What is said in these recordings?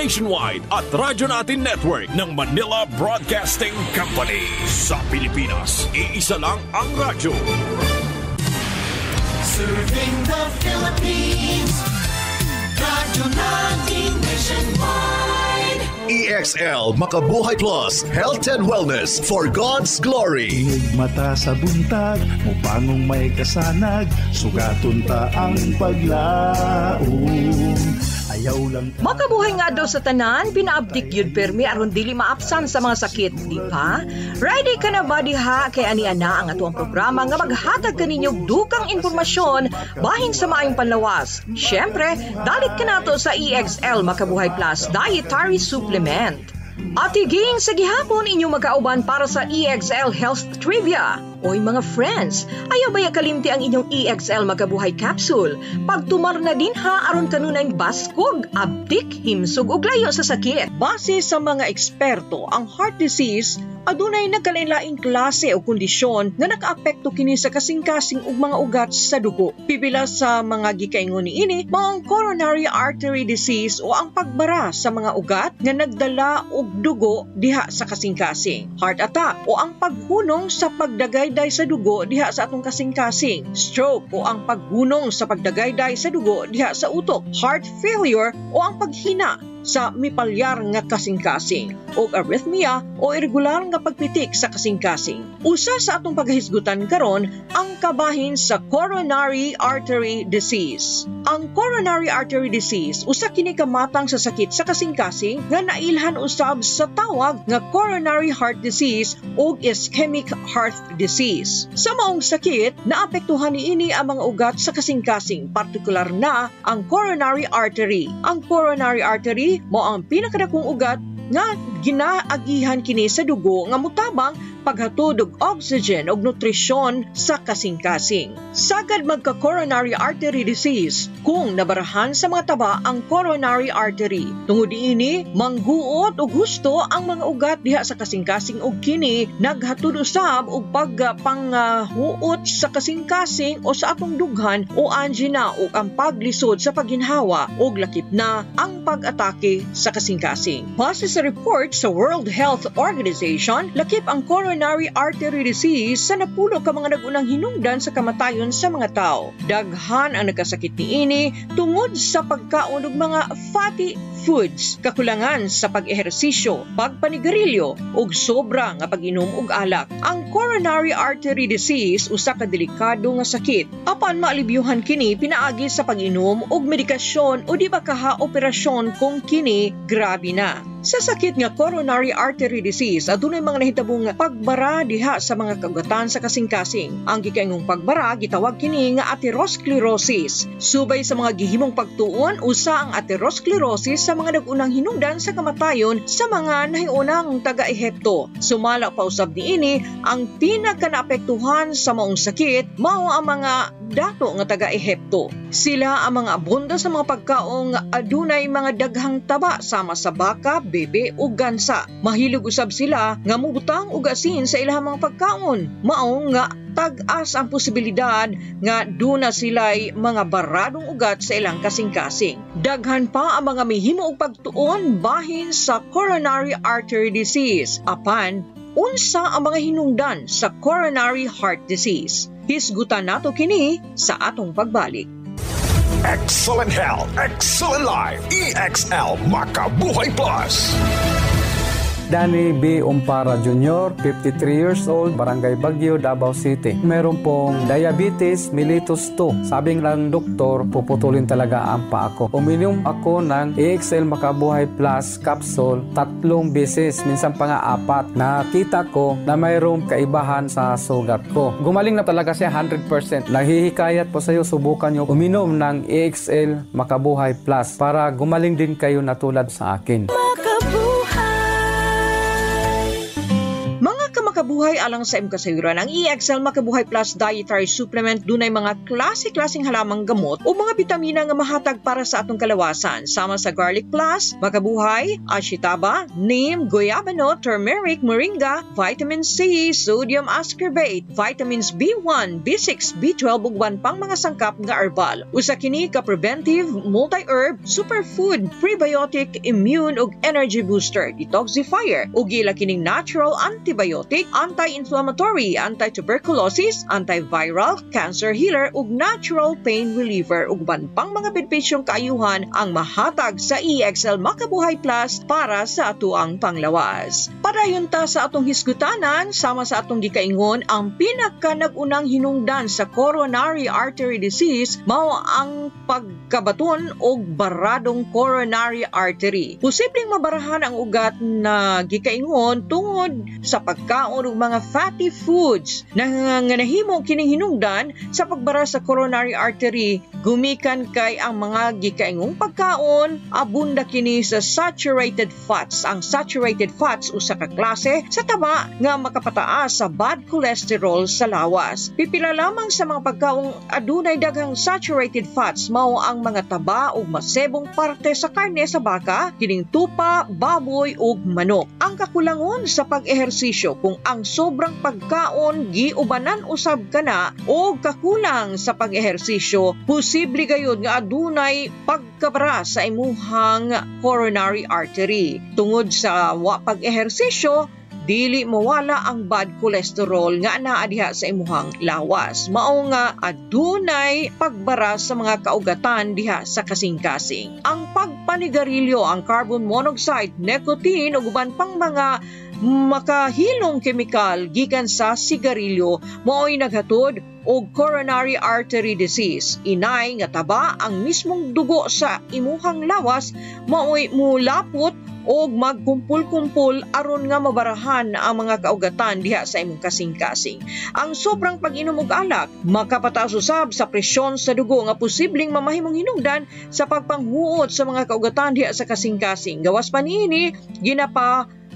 nationwide at Radyo Natin Network ng Manila Broadcasting Company. Sa Pilipinas, iisa lang ang radyo. Serving the Philippines, Radyo Natin nationwide. EXL Makabuhay Plus, Health and Wellness for God's Glory. Inig mata sa buntag, upangong may kasanag, sugatun ta ang paglaom. Ayaw lang ta. Makabuhay nga daw sa tanan, pinaabdik yun permi aron dili maapsan sa mga sakit, di ba? Ready ka na ba diha kay ani-ana ang atuang programa nga maghatag kaninyong dukang impormasyon bahin sa maayong panlawas. Syempre, dalit ka nato sa EXL Makabuhay Plus Dietary Supplement. At higing sa gihapon inyong magkauban para sa EXL Health Trivia. Oy mga friends, ayaw ba kalimti ang inyong EXL Makabuhay Capsule? Pagtumar na din ha aron kanunay baskog, abdik, himsog ug layo sa sakit. Base sa mga eksperto, ang heart disease adunay nagkalain-laing klase o kondisyon nga nakaapekto kini sa kasing-kasing ug mga ugat sa dugo. Pipila sa mga gikaingon niini, mga coronary artery disease o ang pagbara sa mga ugat nga nagdala og dugo diha sa kasing-kasing. Heart attack o ang paghunong sa pagdagayday sa dugo diha sa atong kasing-kasing. Stroke o ang paghunong sa pagdagayday sa dugo diha sa utok. Heart failure o ang paghina sa mipalyar nga kasing-kasing o arrhythmia o irregular nga pagpitik sa kasing-kasing. Usa sa atong paghisgutan karon ang kabahin sa coronary artery disease. Ang coronary artery disease usa kini kamatang sa sakit sa kasing-kasing nga nailhan usab sa tawag nga coronary heart disease o ischemic heart disease. Sa maong sakit, naapektuhan niini ang mga ugat sa kasing-kasing, partikular na ang coronary artery. Ang coronary artery mo ang pinakadakong ugat nga ginaagihan kini sa dugo nga mutabang paghatod og oxygen ug nutrisyon sa kasing-kasing. Sagad magka-coronary artery disease kung nabarahan sa mga taba ang coronary artery. Tungod ini, mangguot og husto ang mga ugat diha sa kasing-kasing ug kini naghatod usab og pagpanghuot sa kasing-kasing o sa atong dughan o angina ug ang paglisod sa pagginhawa ug lakip na ang pag-atake sa kasing-kasing. Base sa report sa World Health Organization, lakip ang coronary artery disease sa napulo ka mga nagunang hinungdan sa kamatayon sa mga tao. Daghan ang nagkasakit niini tungod sa pagkaon og mga fatty foods, kakulangan sa pag-ehersisyo, pagpanigarilyo ug sobra nga pag-inom og alak. Ang coronary artery disease usa ka delikado nga sakit. Apan maalibyuhan kini pinaagi sa pag-inom og medikasyon o di ba kaha operasyon kung kini grabe na. Sa sakit nga coronary artery disease, adunay mga nahitabong pagbara diha sa mga kaugatan sa kasing-kasing. Ang gikaingong pagbara gitawag kini nga atherosclerosis. Subay sa mga gihimong pagtuon, usa ang atherosclerosis sa mga nagunang hinungdan sa kamatayon sa mga nahiunang taga-Ehipto. Sumala pa usab niini ang pinaka-naapektuhan sa maong sakit mao ang mga dato nga taga-Ehipto. Sila ang mga abunda sa mga pagkaong adunay mga daghang taba sama sa baka, bebe ug gansa. Mahilig usab sila nga mubutang og asin sa ilahang mga pagkaon. Mao nga tag-as ang posibilidad nga duna sila'y mga baradong ugat sa ilang kasing-kasing. Daghan pa ang mga mihimo og pagtuon bahin sa coronary artery disease. Apan, unsa ang mga hinungdan sa coronary heart disease? Hisgutan nato kini sa atong pagbalik. Excellent health, excellent life. EXL Makabuhay Plus. Danny B. Umpara Jr., 53 years old, Barangay Baguio, Davao City. Meron pong diabetes mellitus 2. Sabing lang doktor, puputulin talaga ang paa ko. Uminom ako ng EXL Makabuhay Plus capsule 3 beses, minsan pa nga 4. Nakita ko na mayroong kaibahan sa sugat ko. Gumaling na talaga siya 100%. Naghihikayat po sa iyo, subukan nyo uminom ng EXL Makabuhay Plus para gumaling din kayo na tulad sa akin. makabuhay alang sa imong kasayuran. Ang EXL Makabuhay Plus Dietary Supplement dunay mga klase-klaseng halamang gamot o mga bitamina nga mahatag para sa atong kalawasan. Sama sa Garlic Plus, Makabuhay, Ashitaba, Neem, Guayabano, Turmeric, Moringa, Vitamin C, Sodium Ascorbate, Vitamins B1, B6, B12 ug uban pang mga sangkap nga herbal. Usa kini ka preventive, multi-herb, superfood, prebiotic, immune ug energy booster, detoxifier ug gila kining natural antibiotic, anti-inflammatory, anti-tuberculosis, antiviral, cancer healer ug natural pain reliever ug uban pang mga benepisyong kaayuhan ang mahatag sa EXL Makabuhay Plus para sa atuang panglawas. Padayon ta sa atong hisgutanan, sama sa atong gikaingon, ang pinaka nag-unang hinungdan sa coronary artery disease mao ang pagkabaton og baradong coronary artery. Posibleng mabarahan ang ugat na gikaingon tungod sa pagkaon og mga fatty foods na nahimong kining hinungdan sa pagbara sa coronary artery gumikan kay ang mga gikaingong pagkaon abunda kini sa saturated fats. Ang saturated fats usa ka klase sa taba nga makapataas sa bad cholesterol sa lawas. Pipila lamang sa mga pagkaong adunay daghang saturated fats mao ang mga taba ug masebong parte sa karne sa baka, kining tupa, baboy ug manok. Ang kakulangon sa pag-ehersisyo kung ang sobrang pagkaon giubanan usab kana o kakulang sa pag-ehersisyo, posible gayud nga adunay pagkabara sa imuhang coronary artery. Tungod sa wa pag-ehersisyo, dili mawala ang bad cholesterol nga anaa diha sa imuhang lawas. Mao nga adunay pagbara sa mga kaugatan diha sa kasing-kasing. Ang pagpanigarilyo, ang carbon monoxide, nicotine ug uban pang mga makahilong kemikal gikan sa sigarilyo mao'y naghatod og coronary artery disease. Inay nga taba ang mismong dugo sa imuhang lawas mao'y mulapot o magkumpul-kumpul aron nga mabarahan ang mga kaugatan diha sa imong kasing-kasing. Ang sobrang pag-inom og alak makapataas usab sa presyon sa dugo nga posibleng mamahimong hinungdan sa pagpanghuot sa mga kaugatan diha sa kasing-kasing. Gawas pa niini,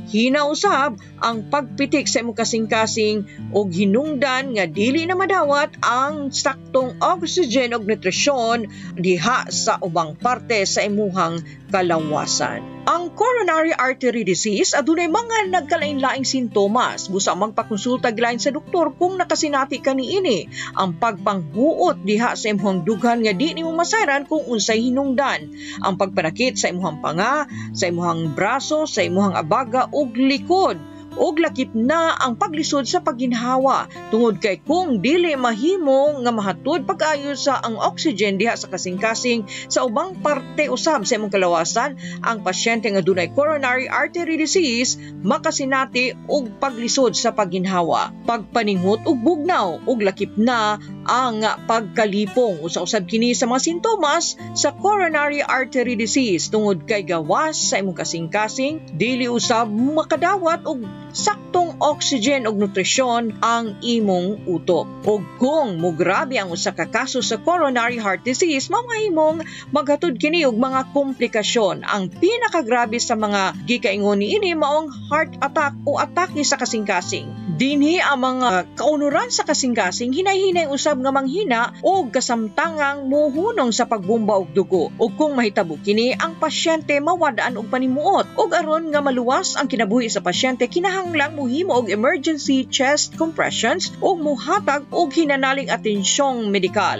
hinausab ang pagpitik sa imong kasing-kasing og hinungdan nga dili na madawat ang saktong oxygen ug nutrisyon diha sa ubang parte sa imuhang kalawasan. Ang coronary artery disease adunay mga nagkalain-laing sintomas. Busa magpakonsulta gilain sa doktor kung nakasinati ka niini. Ang pagpanghuot diha sa imong dughan nga di nimo masayran kung unsay hinungdan. Ang pagpanakit sa imong panga, sa imong braso, sa imong abaga ug likod. Og lakip na ang paglisod sa pagginhawa tungod kay kung dili mahimo nga mahatod pag-ayo sa ang oxygen diha sa kasing-kasing sa ubang parte usab sa imong kalawasan, ang pasyente nga dunay coronary artery disease makasinati og paglisod sa pagginhawa, pagpaninghot og bugnaw og lakip na ang pagkalipong. Usa-usab kini sa mga sintomas sa coronary artery disease tungod kay gawas sa imong kasing-kasing, dili usab makadawat og saktong oxygen ug nutrisyon ang imong utok. Ug kung mograbe ang usa ka kaso sa coronary heart disease, mamahimong maghatod kini og mga komplikasyon. Ang pinakagrabe sa mga gikaingon niini maong heart attack o atake sa kasing-kasing. Dinhi ang mga kaunuran sa kasing-kasing hinay-hinay usab nga manghina o kasamtangang muhunong sa pagbomba og dugo. Ug kung mahitabo kini, ang pasyente mawadaan og panimuot. Ug aron nga maluwas ang kinabuhi sa pasyente, kinahanglang muhimo og emergency chest compressions ug muhatag og hinanaling atensyong medikal.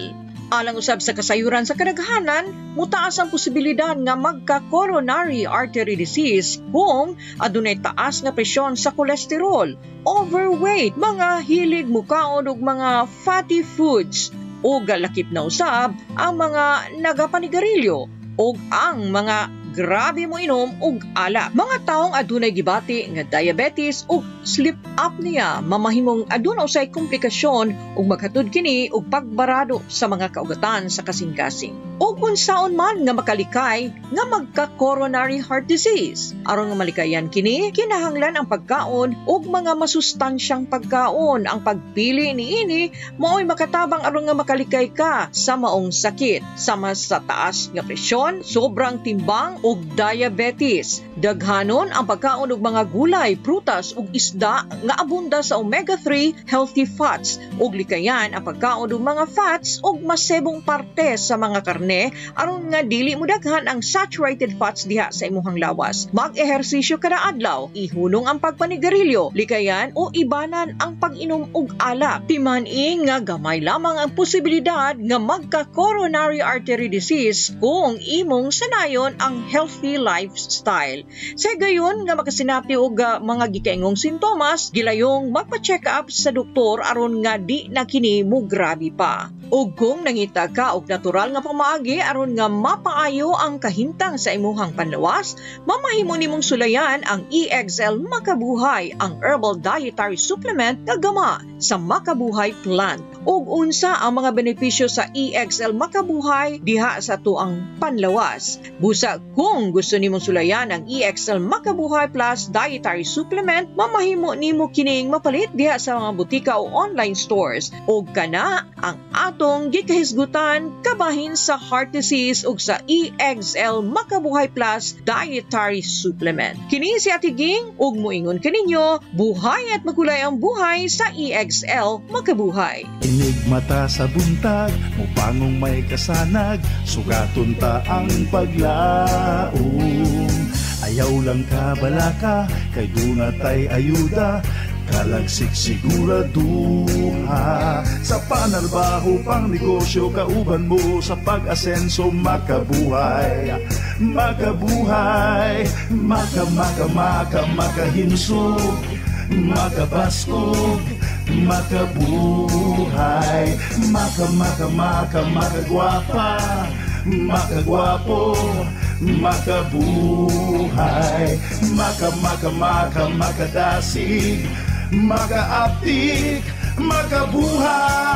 Alang usab sa kasayuran sa kadaghanan, mutaas ang posibilidad nga magka-coronary artery disease kung adunay taas nga presyon sa kolesterol, overweight, mga hilig mukaon og mga fatty foods, o galakip na usab ang mga nagapanigarilyo o ang mga grabe mo inom og alak. Mga taong adunay gibati nga diabetes ug sleep apnea mamahimong aduna usay komplikasyon ug maghatod kini og pagbarado sa mga kaugatan sa kasing-kasing. Ug unsaon man nga makalikay nga magka-coronary heart disease. Aron nga malikayan kini, kinahanglan ang pagkaon ug mga masustansyang pagkaon. Ang pagpili niini mao'y makatabang aron nga makalikay ka sa maong sakit, sama sa taas nga presyon, sobrang timbang ug diabetes. Daghanon ang pagkaon og mga gulay, prutas ug isda nga abunda sa omega-3 healthy fats ug likayan ang pagkaon og mga fats ug masebong parte sa mga karne aron nga dili mudaghan ang saturated fats diha sa imuhang lawas. Mag-ehersisyo kada adlaw, ihunong ang pagpanigarilyo, likayan o ibanan ang pag-inom og alak. Timan-i nga gamay lamang ang posibilidad nga magka-coronary artery disease kung imong sanayon ang healthy lifestyle. Sa gayon nga makasinati og mga gikaingong sintomas, gilayong magpa-check up sa doktor aron nga di na kini mo grabe pa. Ug kung nangita ka og natural nga pamaagi aron nga mapaayo ang kahintang sa imuhang panlawas, mamahimo nimong sulayan ang EXL Makabuhay, ang herbal dietary supplement nga gama sa Makabuhay plant. Ug unsa ang mga benepisyo sa EXL Makabuhay diha sa tuang panlawas. Busa kung gusto nimong sulayan ang EXL Makabuhay Plus dietary supplement, mamahimo nimo kining mapalit diha sa mga butika o online stores. Ug kana ang atong gikahisgutan kabahin sa heart disease ug sa EXL Makabuhay Plus dietary supplement. Kini si Ate Ging ug moingon kaninyo, buhay at magulay ang buhay sa EXL Makabuhay. Inig mata sa buntag, mupangong may kasanag, sugaton ta ang paglaom. Ayaw lang ka balaka, kay dunatay ayuda, kalagsik siguraduha. Sa panarbaho pang negosyo, kauban mo sa pag-asenso, makabuhay. Makabuhay, makahinsog, makabaskog, makabuhay, makagwapa, makagwapo, makabuhay, makadasig, makaaptik, makabuhay.